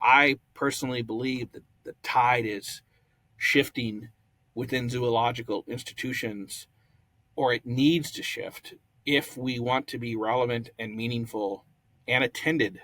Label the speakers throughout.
Speaker 1: I personally believe that the tide is shifting within zoological institutions, or it needs to shift if we want to be relevant and meaningful and attended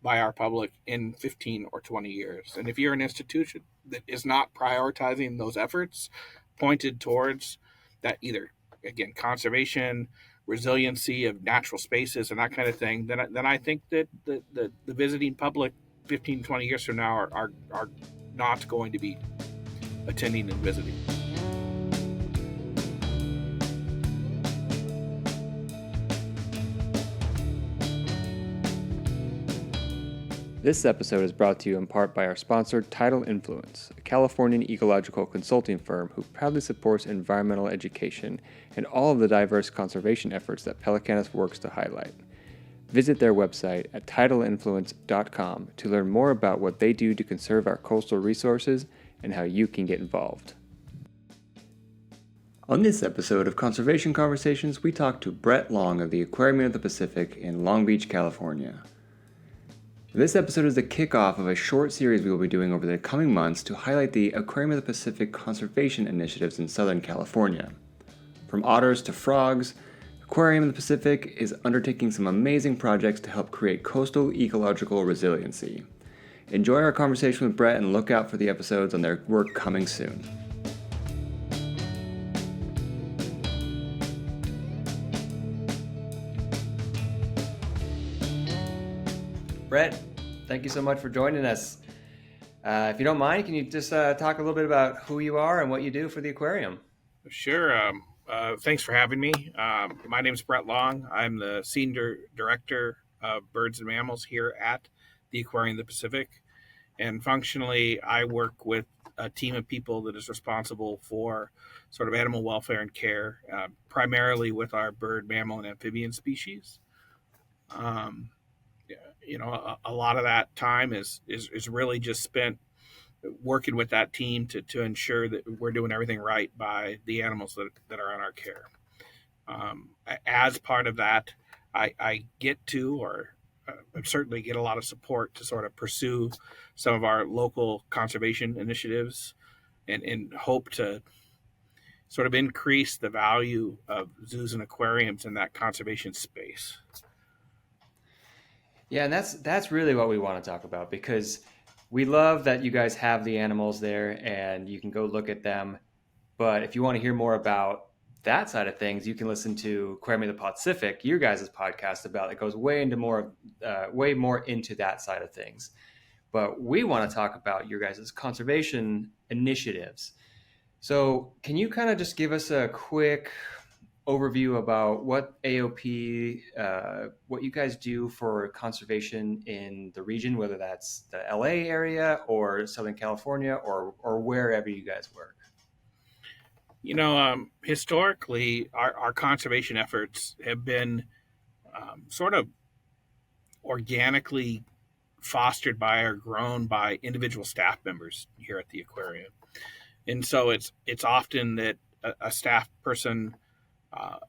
Speaker 1: by our public in 15 or 20 years. And if you're an institution that is not prioritizing those efforts pointed towards that, either, again, conservation, resiliency of natural spaces, and that kind of thing, then I think that the visiting public 15, 20 years from now are not going to be attending and visiting.
Speaker 2: This episode is brought to you in part by our sponsor, Tidal Influence, a Californian ecological consulting firm who proudly supports environmental education and all of the diverse conservation efforts that Pelicanus works to highlight. Visit their website at tidalinfluence.com to learn more about what they do to conserve our coastal resources and how you can get involved. On this episode of Conservation Conversations, we talk to Brett Long of the Aquarium of the Pacific in Long Beach, California. This episode is the kickoff of a short series we will be doing over the coming months to highlight the Aquarium of the Pacific conservation initiatives in Southern California. From otters to frogs, Aquarium of the Pacific is undertaking some amazing projects to help create coastal ecological resiliency. Enjoy our conversation with Brett and look out for the episodes on their work coming soon. Brett, thank you so much for joining us. If you don't mind, can you just talk a little bit about who you are and what you do for the aquarium?
Speaker 1: Sure. Thanks for having me. My name is Brett Long. I'm the Senior Director of Birds and Mammals here at the Aquarium of the Pacific. And functionally, I work with a team of people that is responsible for sort of animal welfare and care, primarily with our bird, mammal, and amphibian species. A lot of that time is really just spent working with that team to ensure that we're doing everything right by the animals that are in our care. As part of that, I get to, or certainly get a lot of support to sort of pursue some of our local conservation initiatives and hope to sort of increase the value of zoos and aquariums in that conservation space.
Speaker 2: Yeah, and that's really what we want to talk about, because we love that you guys have the animals there and you can go look at them. But if you want to hear more about that side of things, you can listen to Aquarium of the Pacific, your guys' podcast about it goes way more into that side of things. But we want to talk about your guys' conservation initiatives. So can you kind of just give us a quick overview about what AOP, what you guys do for conservation in the region, whether that's the LA area or Southern California or wherever you guys work?
Speaker 1: Historically, our conservation efforts have been sort of organically fostered by or grown by individual staff members here at the aquarium. And so it's often that a staff person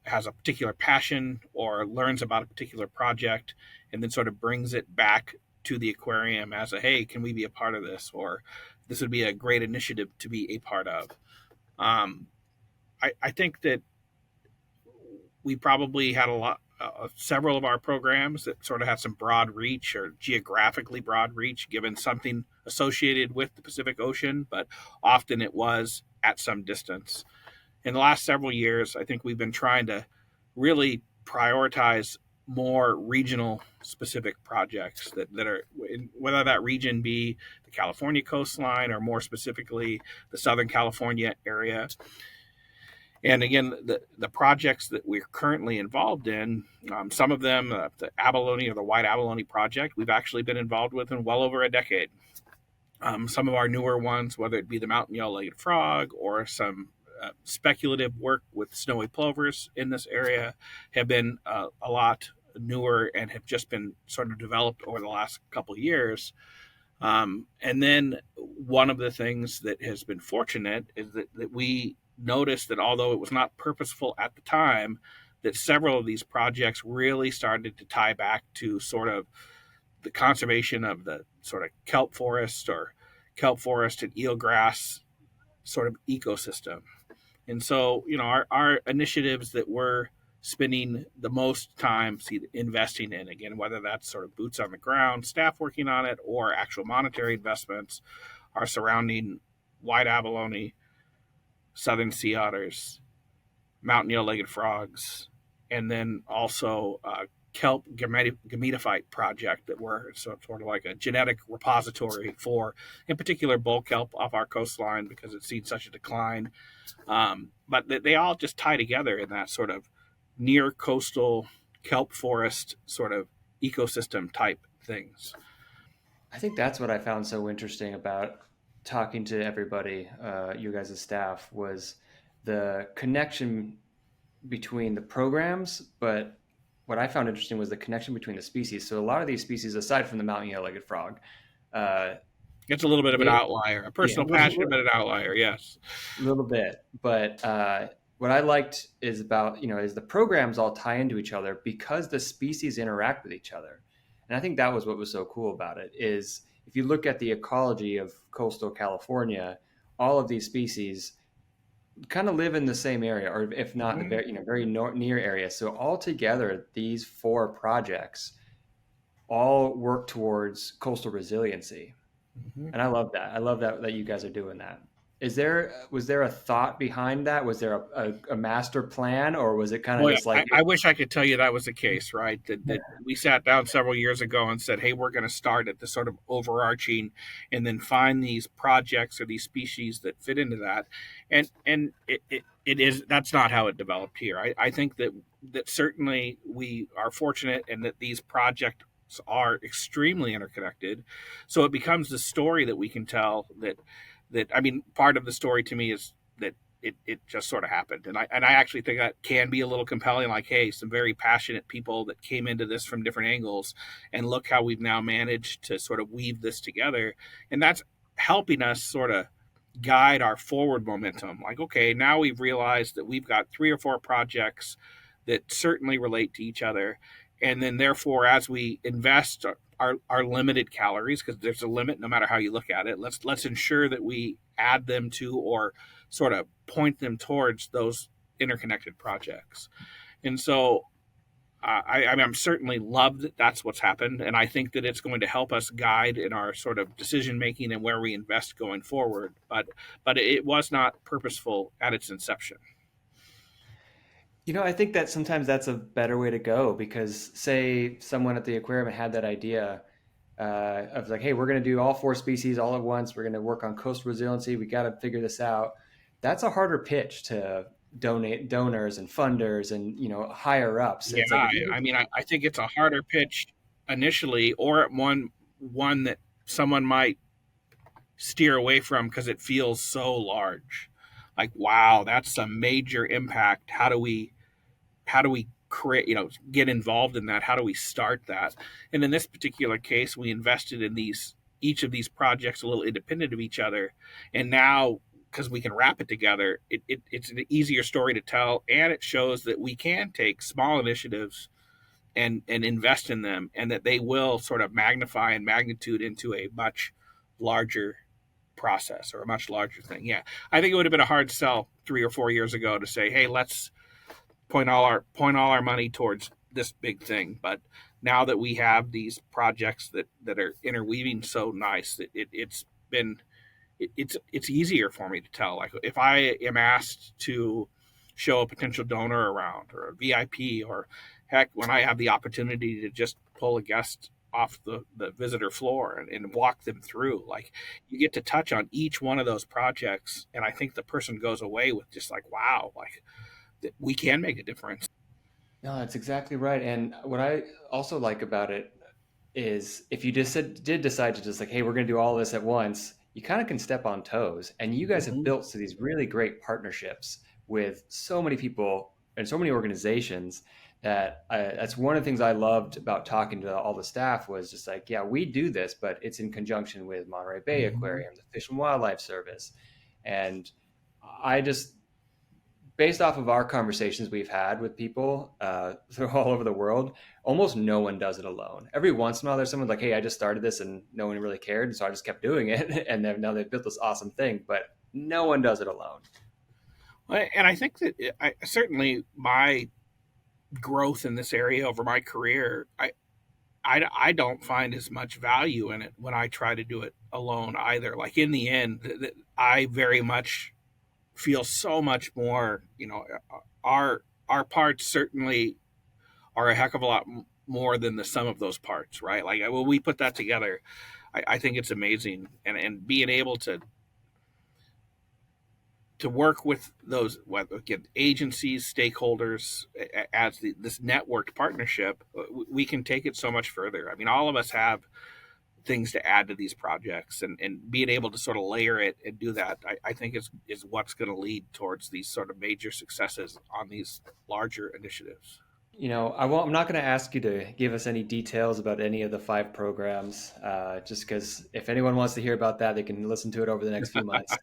Speaker 1: has a particular passion or learns about a particular project and then sort of brings it back to the aquarium as a, hey, can we be a part of this? Or this would be a great initiative to be a part of. I think that we probably had several of our programs that sort of had some broad reach or geographically broad reach, given something associated with the Pacific Ocean, but often it was at some distance. In the last several years, I think we've been trying to really prioritize more regional specific projects that are, whether that region be the California coastline or more specifically the Southern California area. And again, the projects that we're currently involved in, some of them, the abalone or the white abalone project, we've actually been involved with in well over a decade. Some of our newer ones, whether it be the mountain yellow-legged frog or some speculative work with snowy plovers in this area, have been a lot newer and have just been sort of developed over the last couple of years. And then one of the things that has been fortunate is that we noticed that although it was not purposeful at the time, that several of these projects really started to tie back to sort of the conservation of the sort of kelp forest or kelp forest and eelgrass sort of ecosystem. And so, our initiatives that we're spending the most time investing in, again, whether that's sort of boots on the ground, staff working on it, or actual monetary investments, are surrounding white abalone, southern sea otters, mountain eel-legged frogs, and then also kelp gametophyte project that we're sort of like a genetic repository for, in particular, bull kelp off our coastline because it's seen such a decline. But they all just tie together in that sort of near coastal kelp forest sort of ecosystem type things.
Speaker 2: I think that's what I found so interesting about talking to everybody, you guys' staff, was the connection between the programs, but what I found interesting was the connection between the species. So a lot of these species, aside from the mountain yellow-legged frog, uh,
Speaker 1: It's a little bit of an
Speaker 2: they
Speaker 1: outlier, a
Speaker 2: yeah,
Speaker 1: personal passion, but an outlier, yes.
Speaker 2: a little bit. But what I liked is about is the programs all tie into each other because the species interact with each other, and I think that was what was so cool about it. Is if you look at the ecology of coastal California, all of these species kind of live in the same area, or if not the
Speaker 1: Mm-hmm.
Speaker 2: very near area. So all together, these four projects all work towards coastal resiliency,
Speaker 1: Mm-hmm.
Speaker 2: and I love that. I love that you guys are doing that. Was there a thought behind that? Was there a master plan, or was it kind of
Speaker 1: Boy,
Speaker 2: just like
Speaker 1: I wish I could tell you that was the case, right? That we sat down several years ago and said, hey, we're going to start at the sort of overarching and then find these projects or these species that fit into that. And it is, that's not how it developed here. I think that certainly we are fortunate and that these projects are extremely interconnected. So it becomes the story that we can tell that I mean, part of the story to me is that it just sort of happened. And I actually think that can be a little compelling, like, hey, some very passionate people that came into this from different angles, and look how we've now managed to sort of weave this together. And that's helping us sort of guide our forward momentum. Like, okay, now we've realized that we've got three or four projects that certainly relate to each other. And then therefore, as we invest our limited calories, because there's a limit no matter how you look at it, let's ensure that we add them to or sort of point them towards those interconnected projects. And so I mean, I'm certainly love that that's what's happened, and I think that it's going to help us guide in our sort of decision making and where we invest going forward. But it was not purposeful at its inception.
Speaker 2: I think that sometimes that's a better way to go because say someone at the aquarium had that idea of like, hey, we're going to do all four species all at once. We're going to work on coastal resiliency. We got to figure this out. That's a harder pitch to donate donors and funders and higher ups.
Speaker 1: Yeah,
Speaker 2: It's like if you
Speaker 1: I mean, I think it's a harder pitch initially, or one that someone might steer away from because it feels so large. Like, wow, that's a major impact. How do we create, get involved in that? How do we start that? And in this particular case, we invested in these each of these projects a little independent of each other, and now because we can wrap it together, it's an easier story to tell, and it shows that we can take small initiatives and invest in them, and that they will sort of magnify in magnitude into a much larger process or a much larger thing. Yeah, I think it would have been a hard sell 3 or 4 years ago to say, hey, let's point all our money towards this big thing. But now that we have these projects that are interweaving so nice, it's been it's easier for me to tell. Like if I am asked to show a potential donor around or a VIP, or heck, when I have the opportunity to just pull a guest off the visitor floor and walk them through, like you get to touch on each one of those projects, and I think the person goes away with just like, wow, like we can make a difference.
Speaker 2: No, that's exactly right. And what I also like about it is if you just did decide to just like, hey, we're going to do all this at once, you kind of can step on toes. And you guys have
Speaker 1: Mm-hmm.
Speaker 2: built these really great partnerships with so many people and so many organizations that that's one of the things I loved about talking to all the staff was just like, yeah, we do this, but it's in conjunction with Monterey Bay
Speaker 1: Mm-hmm.
Speaker 2: Aquarium, the Fish and Wildlife Service. And I just based off of our conversations we've had with people through all over the world, almost no one does it alone. Every once in a while, there's someone like, "Hey, I just started this and no one really cared, and so I just kept doing it, and then now they've built this awesome thing." But no one does it alone.
Speaker 1: And I think that certainly my growth in this area over my career, I don't find as much value in it when I try to do it alone either. Like in the end, I very much feel so much more. Our parts certainly are a heck of a lot more than the sum of those parts, right? Like when we put that together, I think it's amazing, and being able to work with those, whether again agencies, stakeholders, as this networked partnership, we can take it so much further. I mean, all of us have things to add to these projects, and being able to sort of layer it and do that, I think is what's going to lead towards these sort of major successes on these larger initiatives.
Speaker 2: I'm not going to ask you to give us any details about any of the 5 programs, just because if anyone wants to hear about that, they can listen to it over the next few months.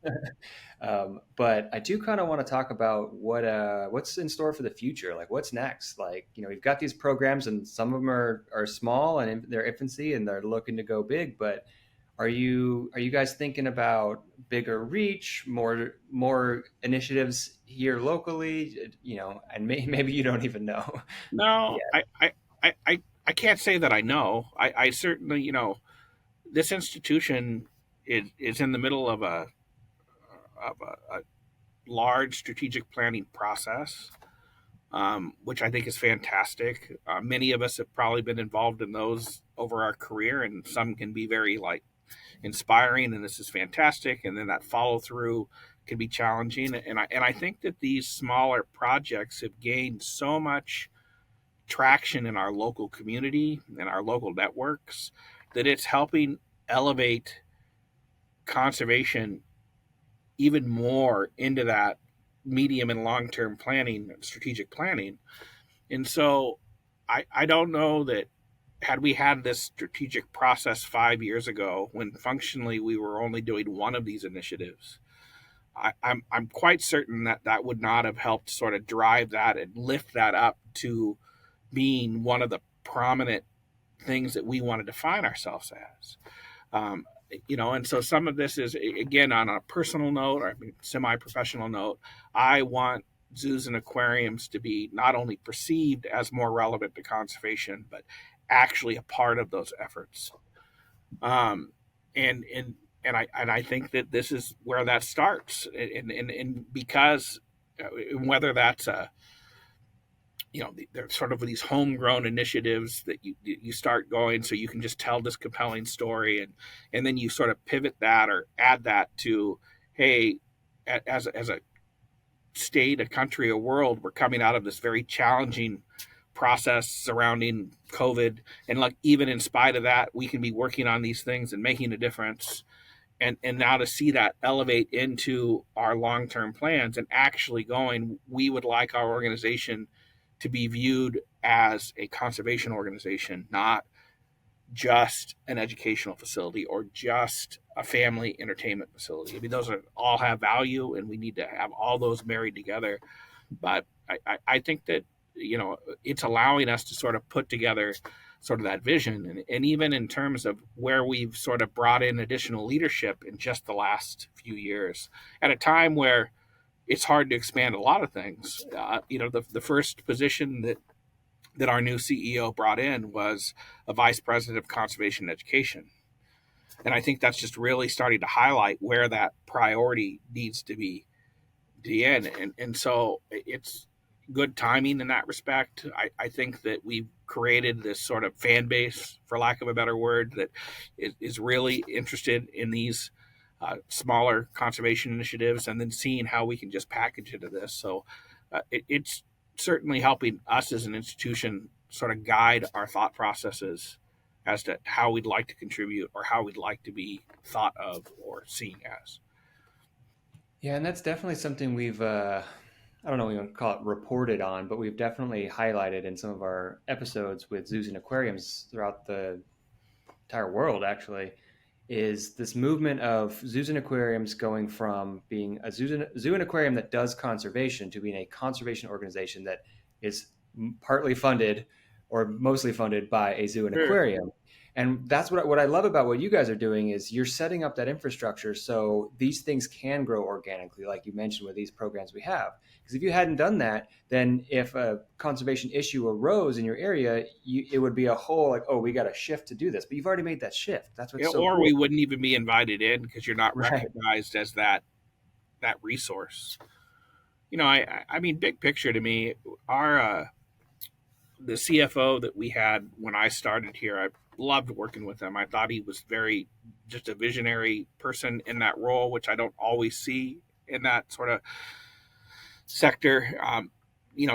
Speaker 2: But I do kind of want to talk about what's in store for the future. Like, what's next? Like, we've got these programs, and some of them are small and in their infancy, and they're looking to go big. But are you guys thinking about bigger reach, more initiatives here locally? And maybe you don't even know.
Speaker 1: No,
Speaker 2: Yeah.
Speaker 1: I can't say that I know. I certainly, this institution is in the middle of a large strategic planning process, which I think is fantastic. Many of us have probably been involved in those over our career, and some can be very like inspiring, and this is fantastic. And then that follow through can be challenging, and I think that these smaller projects have gained so much traction in our local community and our local networks that it's helping elevate conservation even more into that medium and long term planning, strategic planning. And so I don't know that had we had this strategic process 5 years ago when functionally we were only doing one of these initiatives, I'm quite certain that that would not have helped sort of drive that and lift that up to being one of the prominent things that we want to define ourselves as. Um, and so some of this is again on a personal note, or semi-professional note. I want zoos and aquariums to be not only perceived as more relevant to conservation, but actually a part of those efforts. Um, and I think that this is where that starts, and because whether that's a there's sort of these homegrown initiatives that you start going so you can just tell this compelling story, and then you sort of pivot that or add that to, hey, as a state, a country, a world, we're coming out of this very challenging process surrounding COVID, and like even in spite of that, we can be working on these things and making a difference. And now to see that elevate into our long term plans and actually going, we would like our organization to be viewed as a conservation organization, not just an educational facility or just a family entertainment facility. I mean, those are all have value, and we need to have all those married together. But I think that it's allowing us to sort of put together sort of that vision, and even in terms of where we've sort of brought in additional leadership in just the last few years, at a time where it's hard to expand a lot of things. The first position that our new CEO brought in was a vice president of conservation education. And I think that's just really starting to highlight where that priority needs to be in. And so it's good timing in that respect. I think that we've created this sort of fan base, for lack of a better word, that is really interested in these smaller conservation initiatives, and then seeing how we can just package into this. So it's certainly helping us as an institution sort of guide our thought processes as to how we'd like to contribute or how we'd like to be thought of or seen as.
Speaker 2: Yeah, and that's definitely something we've, I don't know, we want to call it reported on, but we've definitely highlighted in some of our episodes with zoos and aquariums throughout the entire world, actually. is this movement of zoos and aquariums going from being a zoo and aquarium that does conservation to being a conservation organization that is partly funded or mostly funded by a zoo and
Speaker 1: Sure.
Speaker 2: aquarium. And that's what I love about what you guys are doing is you're setting up that infrastructure so these things can grow organically, like you mentioned with these programs we have. Because if you hadn't done that, then if a conservation issue arose in your area, it would be a whole like, oh, we got to shift to do this. But you've already made that shift. That's what's so
Speaker 1: Or
Speaker 2: cool.
Speaker 1: we wouldn't even be invited in because you're not
Speaker 2: Right.
Speaker 1: recognized as that resource. I mean, big picture to me, our the CFO that we had when I started here, I loved working with him. I thought he was very just a visionary person in that role, which I don't always see in that sort of sector.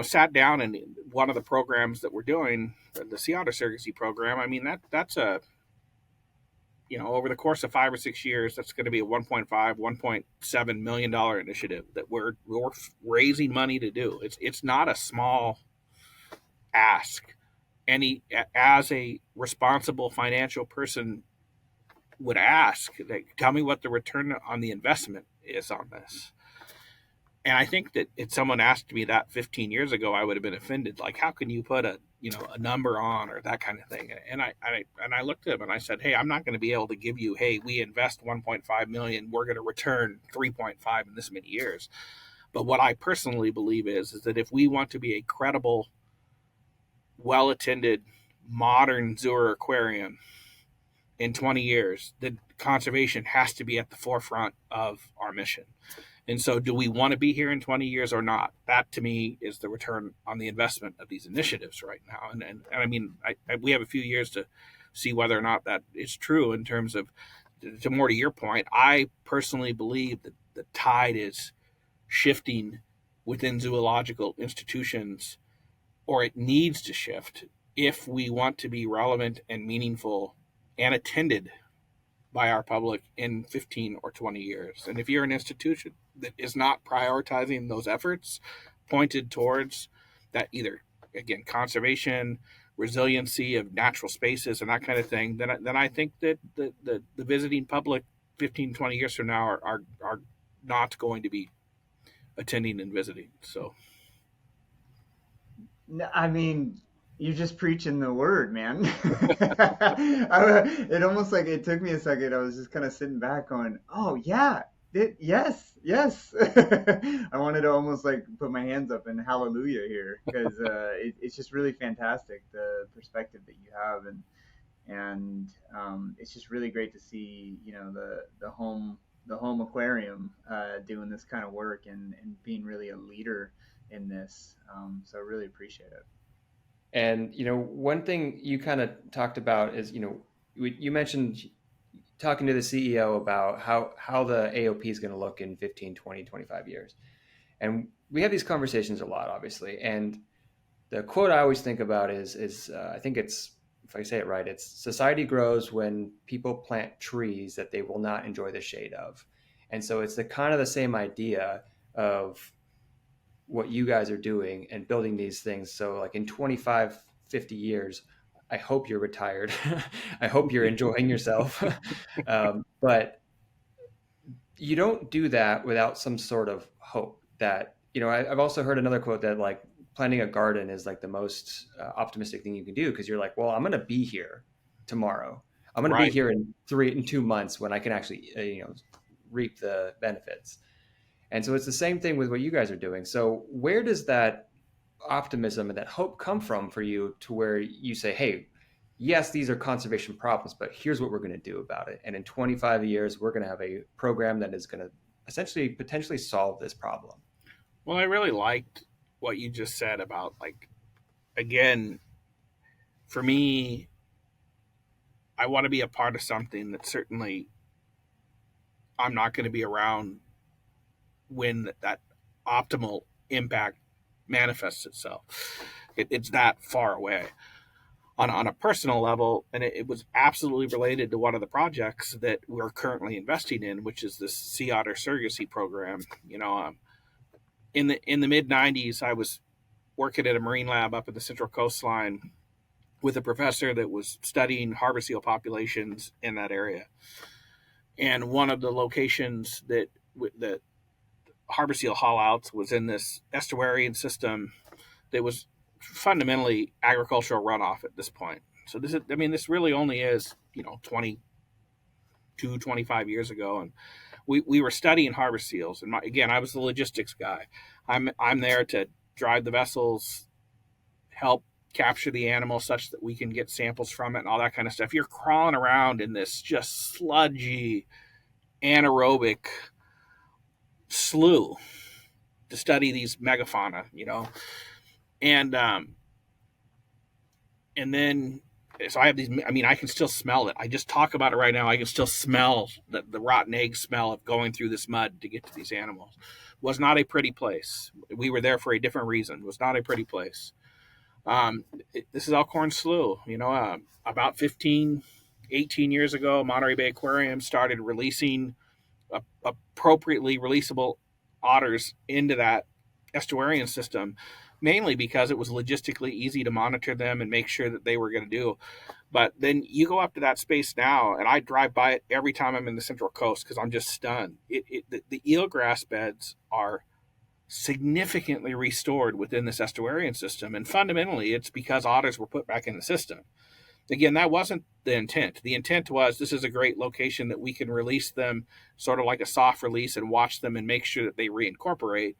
Speaker 1: Sat down and one of the programs that we're doing, the Sea Otter Surrogacy program. I mean that's a over the course of 5 or 6 years, that's going to be a 1.5, $1.7 million initiative that we're raising money to do. It's not a small ask. Any as a responsible financial person would ask, like, tell me what the return on the investment is on this. And I think that if someone asked me that 15 years ago, I would have been offended. Like, how can you put a number on or that kind of thing? And I looked at him and I said, hey, I'm not going to be able to give you, hey, we invest 1.5 million, we're going to return 3.5 in this many years. But what I personally believe is that if we want to be a credible, well attended, modern zoo or aquarium in 20 years, then conservation has to be at the forefront of our mission. And so, do we want to be here in 20 years or not? That to me is the return on the investment of these initiatives right now. And I mean, we have a few years to see whether or not that is true in terms of, to your point, I personally believe that the tide is shifting within zoological institutions, or it needs to shift if we want to be relevant and meaningful and attended by our public in 15 or 20 years. And if you're an institution that is not prioritizing those efforts pointed towards that, either, again, conservation, resiliency of natural spaces, and that kind of thing, then I think that the visiting public 15, 20 years from now are not going to be attending and visiting. So,
Speaker 3: I mean, you're just preaching the word, man. It almost like it took me a second. I was just kind of sitting back going, oh, yeah, yes, yes. I wanted to almost like put my hands up in hallelujah here because it's just really fantastic, the perspective that you have. And it's just really great to see, the home aquarium doing this kind of work and being really a leader in this. So I really appreciate it.
Speaker 2: And one thing you kind of talked about is you mentioned talking to the CEO about how the AOP is going to look in 15, 20, 25 years. And we have these conversations a lot, obviously. And the quote I always think about is I think it's, if I say it right, it's society grows when people plant trees that they will not enjoy the shade of. And so it's the kind of the same idea of what you guys are doing and building these things. So like in 25, 50 years, I hope you're retired. I hope you're enjoying yourself. But you don't do that without some sort of hope that, I've also heard another quote that like planting a garden is like the most optimistic thing you can do. Cause you're like, well, I'm going to be here tomorrow. I'm going to be
Speaker 1: right.
Speaker 2: here in 2 months when I can actually, reap the benefits. And so it's the same thing with what you guys are doing. So where does that optimism and that hope come from for you to where you say, hey, yes, these are conservation problems, but here's what we're going to do about it. And in 25 years, we're going to have a program that is going to essentially potentially solve this problem.
Speaker 1: Well, I really liked what you just said about, like, again, for me, I want to be a part of something that certainly I'm not going to be around when that optimal impact manifests itself. It's that far away. On a personal level, and it was absolutely related to one of the projects that we're currently investing in, which is this sea otter surrogacy program. In the mid '90s, I was working at a marine lab up in the Central Coastline with a professor that was studying harbor seal populations in that area. And one of the locations that harbor seal haul outs was in this estuarine system that was fundamentally agricultural runoff at this point. So this is, I mean, this really only is, 22, 25 years ago. And we were studying harbor seals. And again, I was the logistics guy. I'm there to drive the vessels, help capture the animal such that we can get samples from it and all that kind of stuff. You're crawling around in this just sludgy, anaerobic slough to study these megafauna. And and then so I have these. I mean, I can still smell it. I just talk about it right now. I can still smell the rotten egg smell of going through this mud to get to these animals. Was not a pretty place. We were there for a different reason. Was not a pretty place. This is Elkhorn Slough. About 15, 18 years ago, Monterey Bay Aquarium started releasing appropriately releasable otters into that estuarian system, mainly because it was logistically easy to monitor them and make sure that they were going to do. But then you go up to that space now, and I drive by it every time I'm in the Central Coast because I'm just stunned. The eelgrass beds are significantly restored within this estuarian system, and fundamentally, it's because otters were put back in the system. Again, that wasn't the intent. The intent was this is a great location that we can release them sort of like a soft release and watch them and make sure that they reincorporate.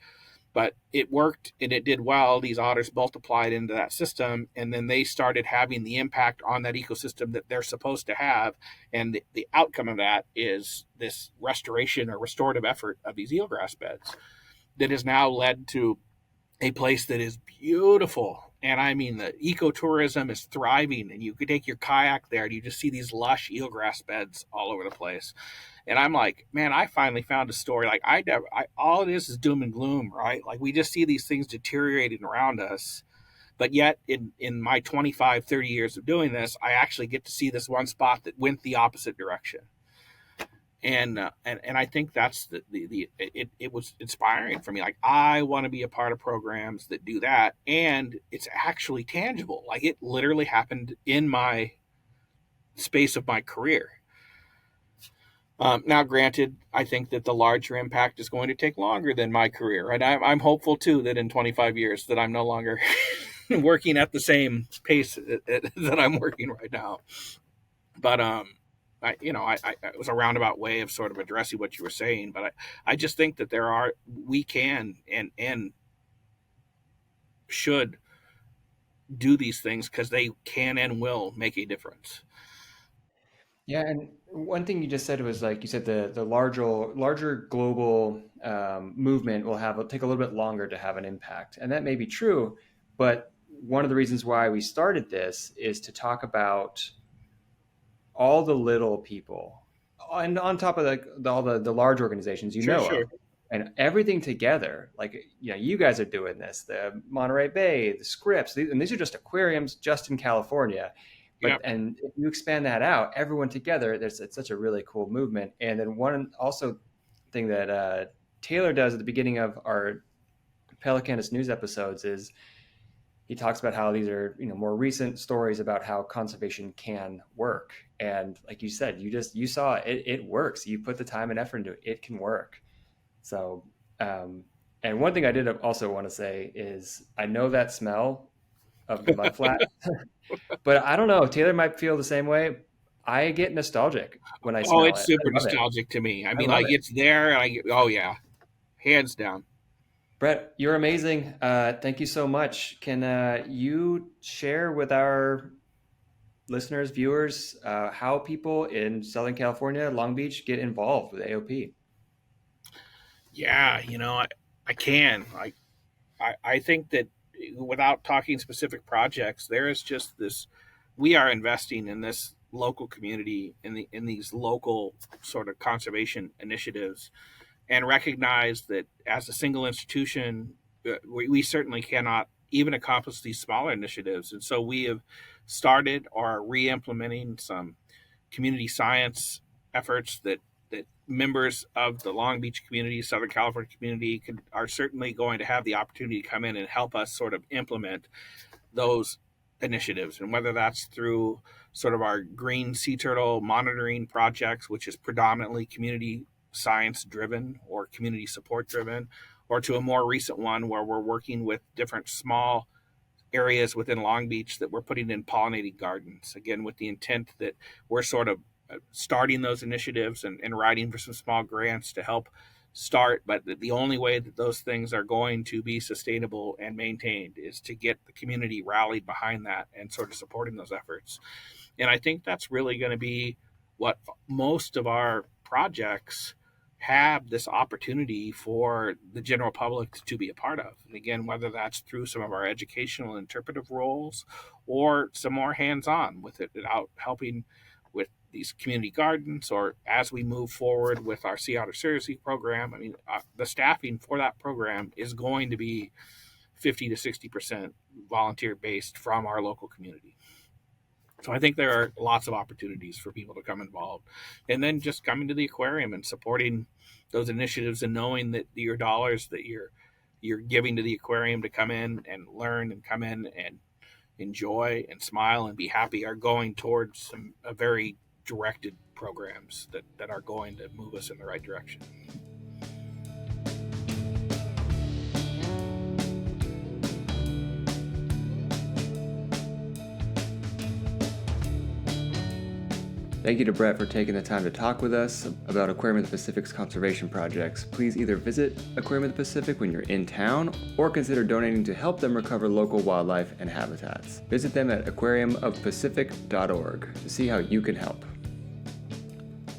Speaker 1: But it worked and it did well. These otters multiplied into that system, and then they started having the impact on that ecosystem that they're supposed to have. And the outcome of that is this restoration or restorative effort of these eelgrass beds that has now led to a place that is beautiful. And I mean, the ecotourism is thriving, and you could take your kayak there and you just see these lush eelgrass beds all over the place. And I'm like, man, I finally found a story. Like, all it is doom and gloom, right? Like, we just see these things deteriorating around us. But yet, in my 25, 30 years of doing this, I actually get to see this one spot that went the opposite direction. And I think that's it was inspiring for me. Like, I want to be a part of programs that do that, and it's actually tangible. Like, it literally happened in my space of my career. Now, granted, I think that the larger impact is going to take longer than my career, and I'm hopeful too that in 25 years that I'm no longer working at the same pace that I'm working right now. But it was a roundabout way of sort of addressing what you were saying. But I just think that we can and should do these things because they can and will make a difference.
Speaker 2: Yeah, and one thing you just said was like you said the larger global movement will take a little bit longer to have an impact, and that may be true. But one of the reasons why we started this is to talk about all the little people, and on top of all the large organizations you
Speaker 1: Sure,
Speaker 2: know
Speaker 1: sure.
Speaker 2: of, and everything together. Like you guys are doing this, the Monterey Bay, the Scripps, and these are just aquariums just in California. But
Speaker 1: Yep.
Speaker 2: and if you expand that out, everyone together, it's such a really cool movement. And then one also thing that Taylor does at the beginning of our Pelicanus news episodes is he talks about how these are more recent stories about how conservation can work. And like you said, you saw it works. You put the time and effort into it, it can work. So and one thing I did also want to say is I know that smell of the mud flat, but I don't know, Taylor might feel the same way. I get nostalgic when I
Speaker 1: Oh,
Speaker 2: smell
Speaker 1: it's
Speaker 2: it.
Speaker 1: super
Speaker 2: I love it.
Speaker 1: nostalgic to me. I
Speaker 2: I
Speaker 1: mean,
Speaker 2: love
Speaker 1: like,
Speaker 2: it.
Speaker 1: it's there, and oh yeah, hands down.
Speaker 2: Brett, you're amazing. Thank you so much. Can you share with our listeners, viewers, how people in Southern California, Long Beach, get involved with AOP?
Speaker 1: Yeah, I can. I think that without talking specific projects, there is just this. We are investing in this local community in these local sort of conservation initiatives, and recognize that as a single institution, we certainly cannot even accomplish these smaller initiatives. And so we have started or are re-implementing some community science efforts that members of the Long Beach community, Southern California community, are certainly going to have the opportunity to come in and help us sort of implement those initiatives, and whether that's through sort of our green sea turtle monitoring projects, which is predominantly community science driven or community support driven, or to a more recent one where we're working with different small areas within Long Beach that we're putting in pollinating gardens, again, with the intent that we're sort of starting those initiatives and writing for some small grants to help start. But the only way that those things are going to be sustainable and maintained is to get the community rallied behind that and sort of supporting those efforts. And I think that's really going to be what most of our projects have this opportunity for the general public to be a part of. And again, whether that's through some of our educational and interpretive roles or some more hands-on with it, out helping with these community gardens, or as we move forward with our Sea Otter Resiliency program. I mean, the staffing for that program is going to be 50 to 60% volunteer based from our local community. So I think there are lots of opportunities for people to come involved. And then just coming to the aquarium and supporting those initiatives and knowing that your dollars that you're giving to the aquarium to come in and learn and come in and enjoy and smile and be happy are going towards some very directed programs that are going to move us in the right direction.
Speaker 2: Thank you to Brett for taking the time to talk with us about Aquarium of the Pacific's conservation projects. Please either visit Aquarium of the Pacific when you're in town or consider donating to help them recover local wildlife and habitats. Visit them at aquariumofpacific.org to see how you can help.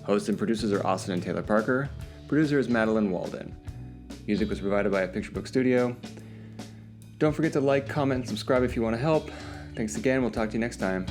Speaker 2: Hosts and producers are Austin and Taylor Parker. Producer is Madeline Walden. Music was provided by A Picture Book Studio. Don't forget to like, comment, and subscribe if you want to help. Thanks again. We'll talk to you next time.